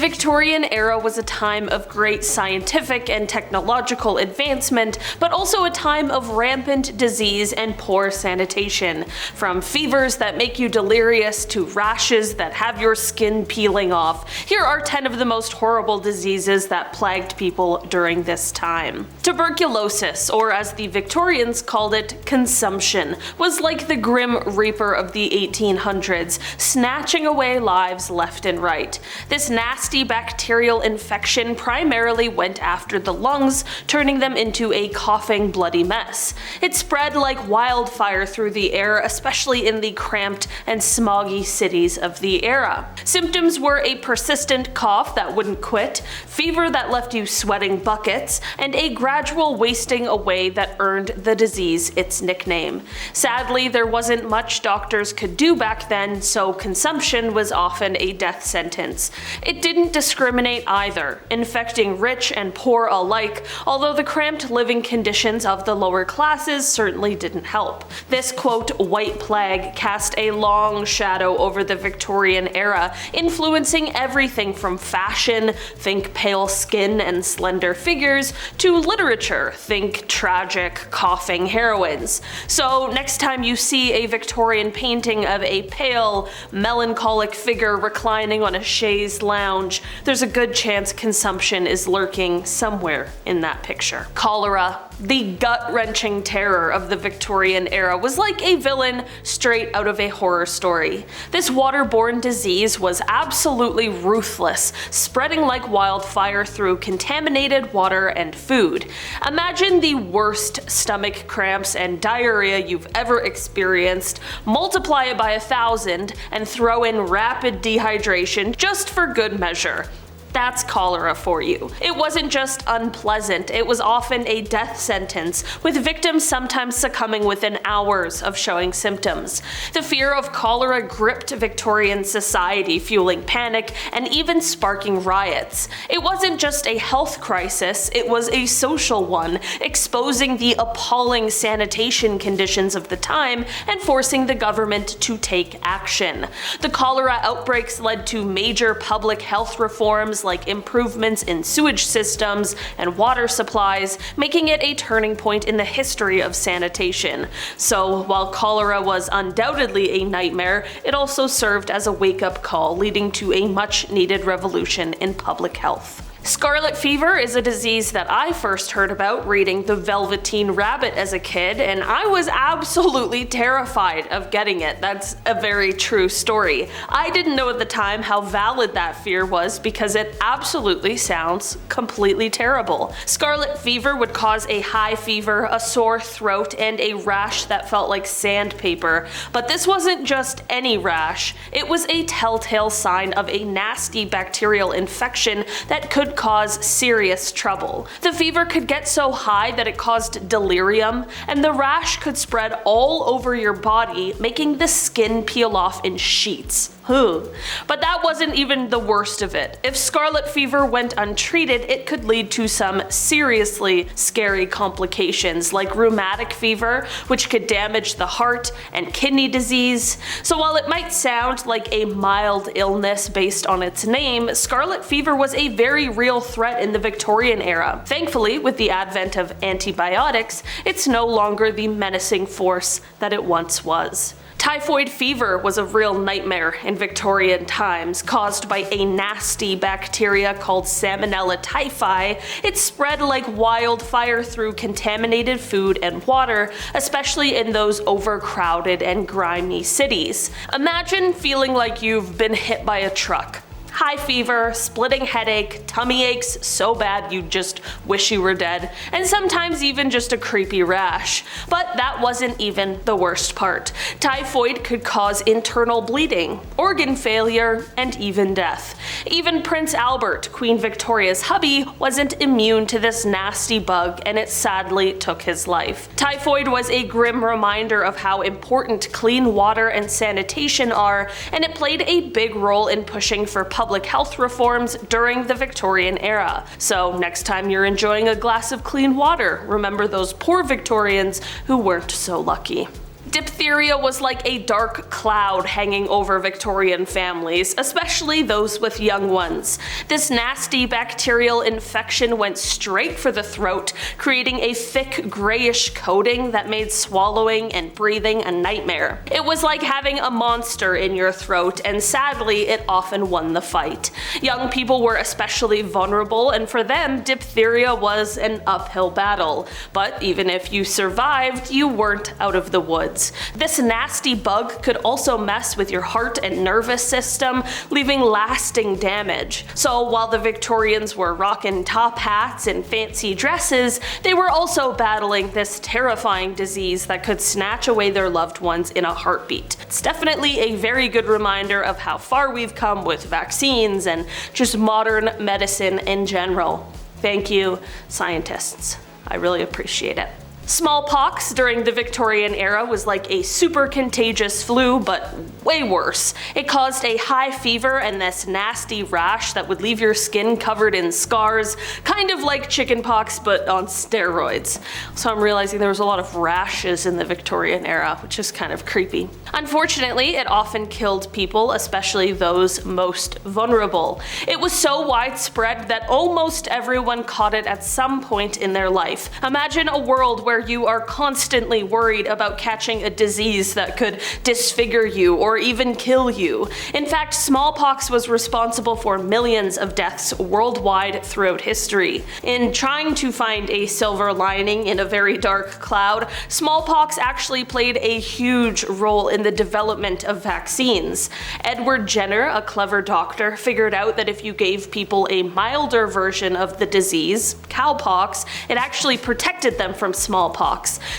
Victorian era was a time of great scientific and technological advancement, but also a time of rampant disease and poor sanitation. From fevers that make you delirious to rashes that have your skin peeling off, here are 10 of the most horrible diseases that plagued people during this time. Tuberculosis, or as the Victorians called it, consumption, was like the grim reaper of the 1800s, snatching away lives left and right. This nasty bacterial infection primarily went after the lungs, turning them into a coughing, bloody mess. It spread like wildfire through the air, especially in the cramped and smoggy cities of the era. Symptoms were a persistent cough that wouldn't quit, fever that left you sweating buckets, and a gradual wasting away that earned the disease its nickname. Sadly, there wasn't much doctors could do back then, so consumption was often a death sentence. It didn't discriminate either, infecting rich and poor alike, although the cramped living conditions of the lower classes certainly didn't help. This quote, white plague cast a long shadow over the Victorian era, influencing everything from fashion, think pale skin and slender figures, to literature, think tragic, coughing heroines. So next time you see a Victorian painting of a pale, melancholic figure reclining on a chaise lounge, there's a good chance consumption is lurking somewhere in that picture. Cholera, the gut-wrenching terror of the Victorian era, was like a villain straight out of a horror story. This waterborne disease was absolutely ruthless, spreading like wildfire through contaminated water and food. Imagine the worst stomach cramps and diarrhea you've ever experienced, multiply it by 1,000, and throw in rapid dehydration just for good measure. That's cholera for you. It wasn't just unpleasant, it was often a death sentence, with victims sometimes succumbing within hours of showing symptoms. The fear of cholera gripped Victorian society, fueling panic and even sparking riots. It wasn't just a health crisis, it was a social one, exposing the appalling sanitation conditions of the time and forcing the government to take action. The cholera outbreaks led to major public health reforms like improvements in sewage systems and water supplies, making it a turning point in the history of sanitation. So while cholera was undoubtedly a nightmare, it also served as a wake-up call, leading to a much-needed revolution in public health. Scarlet Fever is a disease that I first heard about reading The Velveteen Rabbit as a kid, and I was absolutely terrified of getting it. That's a very true story. I didn't know at the time how valid that fear was because it absolutely sounds completely terrible. Scarlet Fever would cause a high fever, a sore throat, and a rash that felt like sandpaper. But this wasn't just any rash. It was a telltale sign of a nasty bacterial infection that could cause serious trouble. The fever could get so high that it caused delirium, and the rash could spread all over your body, making the skin peel off in sheets. But that wasn't even the worst of it. If scarlet fever went untreated, it could lead to some seriously scary complications like rheumatic fever, which could damage the heart, and kidney disease. So while it might sound like a mild illness based on its name, scarlet fever was a very real threat in the Victorian era. Thankfully, with the advent of antibiotics, it's no longer the menacing force that it once was. Typhoid fever was a real nightmare in Victorian times, caused by a nasty bacteria called Salmonella typhi. It spread like wildfire through contaminated food and water, especially in those overcrowded and grimy cities. Imagine feeling like you've been hit by a truck. High fever, splitting headache, tummy aches so bad you just wish you were dead, and sometimes even just a creepy rash. But that wasn't even the worst part. Typhoid could cause internal bleeding, organ failure, and even death. Even Prince Albert, Queen Victoria's hubby, wasn't immune to this nasty bug, and it sadly took his life. Typhoid was a grim reminder of how important clean water and sanitation are, and it played a big role in pushing for public health reforms during the Victorian era. So next time you're enjoying a glass of clean water, remember those poor Victorians who weren't so lucky. Diphtheria was like a dark cloud hanging over Victorian families, especially those with young ones. This nasty bacterial infection went straight for the throat, creating a thick grayish coating that made swallowing and breathing a nightmare. It was like having a monster in your throat, and sadly, it often won the fight. Young people were especially vulnerable, and for them, diphtheria was an uphill battle. But even if you survived, you weren't out of the woods. This nasty bug could also mess with your heart and nervous system, leaving lasting damage. So while the Victorians were rocking top hats and fancy dresses, they were also battling this terrifying disease that could snatch away their loved ones in a heartbeat. It's definitely a very good reminder of how far we've come with vaccines and just modern medicine in general. Thank you, scientists. I really appreciate it. Smallpox during the Victorian era was like a super contagious flu, but way worse. It caused a high fever and this nasty rash that would leave your skin covered in scars, kind of like chickenpox but on steroids. So I'm realizing there was a lot of rashes in the Victorian era, which is kind of creepy. Unfortunately, it often killed people, especially those most vulnerable. It was so widespread that almost everyone caught it at some point in their life. Imagine a world where you are constantly worried about catching a disease that could disfigure you or even kill you. In fact, smallpox was responsible for millions of deaths worldwide throughout history. In trying to find a silver lining in a very dark cloud, smallpox actually played a huge role in the development of vaccines. Edward Jenner, a clever doctor, figured out that if you gave people a milder version of the disease, cowpox, it actually protected them from smallpox.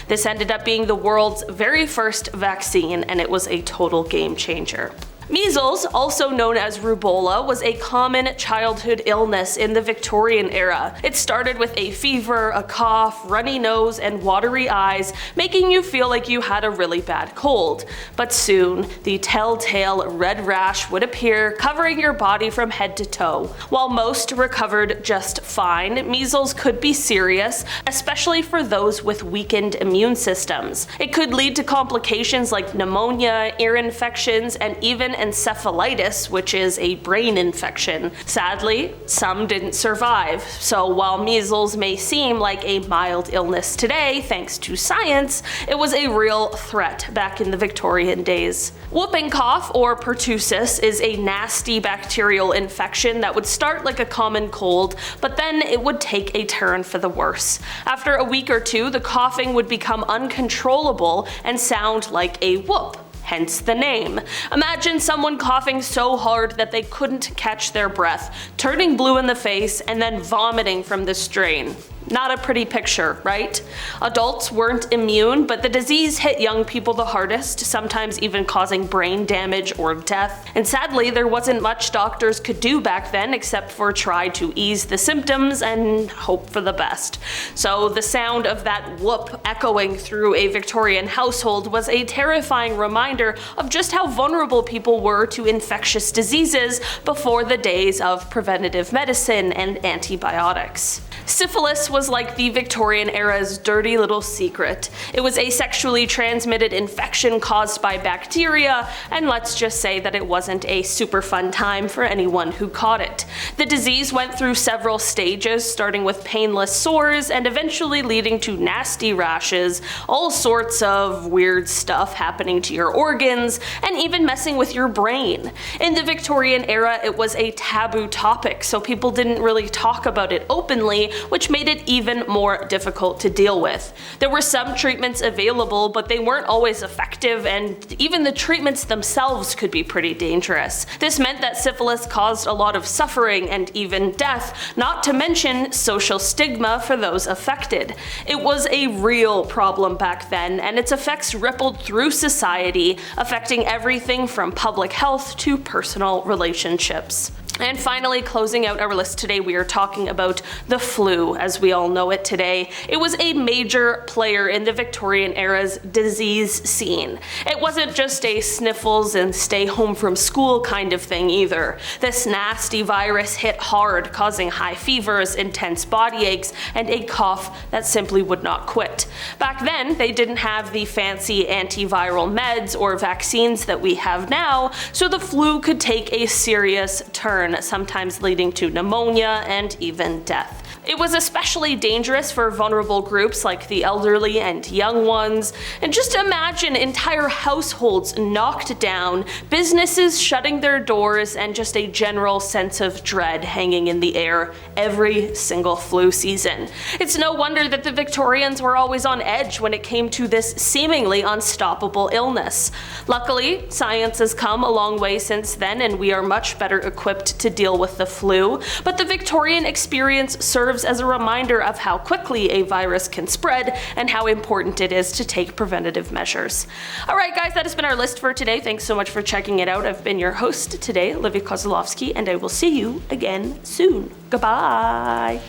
This ended up being the world's very first vaccine, and it was a total game changer. Measles, also known as rubeola, was a common childhood illness in the Victorian era. It started with a fever, a cough, runny nose, and watery eyes, making you feel like you had a really bad cold. But soon, the telltale red rash would appear, covering your body from head to toe. While most recovered just fine, measles could be serious, especially for those with weakened immune systems. It could lead to complications like pneumonia, ear infections, and even encephalitis, which is a brain infection. Sadly, some didn't survive. So while measles may seem like a mild illness today, thanks to science, it was a real threat back in the Victorian days. Whooping cough, or pertussis, is a nasty bacterial infection that would start like a common cold, but then it would take a turn for the worse. After a week or two, the coughing would become uncontrollable and sound like a whoop. Hence the name. Imagine someone coughing so hard that they couldn't catch their breath, turning blue in the face, and then vomiting from the strain. Not a pretty picture, right? Adults weren't immune, but the disease hit young people the hardest, sometimes even causing brain damage or death. And sadly, there wasn't much doctors could do back then except for try to ease the symptoms and hope for the best. So the sound of that whoop echoing through a Victorian household was a terrifying reminder of just how vulnerable people were to infectious diseases before the days of preventative medicine and antibiotics. Syphilis was like the Victorian era's dirty little secret. It was a sexually transmitted infection caused by bacteria, and let's just say that it wasn't a super fun time for anyone who caught it. The disease went through several stages, starting with painless sores and eventually leading to nasty rashes, all sorts of weird stuff happening to your organs, and even messing with your brain. In the Victorian era, it was a taboo topic, so people didn't really talk about it openly, which made it even more difficult to deal with. There were some treatments available, but they weren't always effective, and even the treatments themselves could be pretty dangerous. This meant that syphilis caused a lot of suffering and even death, not to mention social stigma for those affected. It was a real problem back then, and its effects rippled through society, affecting everything from public health to personal relationships. And finally, closing out our list today, we are talking about the flu. flu as we all know it today. It was a major player in the Victorian era's disease scene. It wasn't just a sniffles and stay home from school kind of thing either. This nasty virus hit hard, causing high fevers, intense body aches, and a cough that simply would not quit. Back then, they didn't have the fancy antiviral meds or vaccines that we have now, so the flu could take a serious turn, sometimes leading to pneumonia and even death. It was especially dangerous for vulnerable groups like the elderly and young ones, and just imagine entire households knocked down, businesses shutting their doors, and just a general sense of dread hanging in the air every single flu season. It's no wonder that the Victorians were always on edge when it came to this seemingly unstoppable illness. Luckily, science has come a long way since then, and we are much better equipped to deal with the flu, but the Victorian experience serves as a reminder of how quickly a virus can spread and how important it is to take preventative measures. Alright guys, that has been our list for today. Thanks so much for checking it out. I've been your host today, Olivia Kozlowski, and I will see you again soon. Goodbye!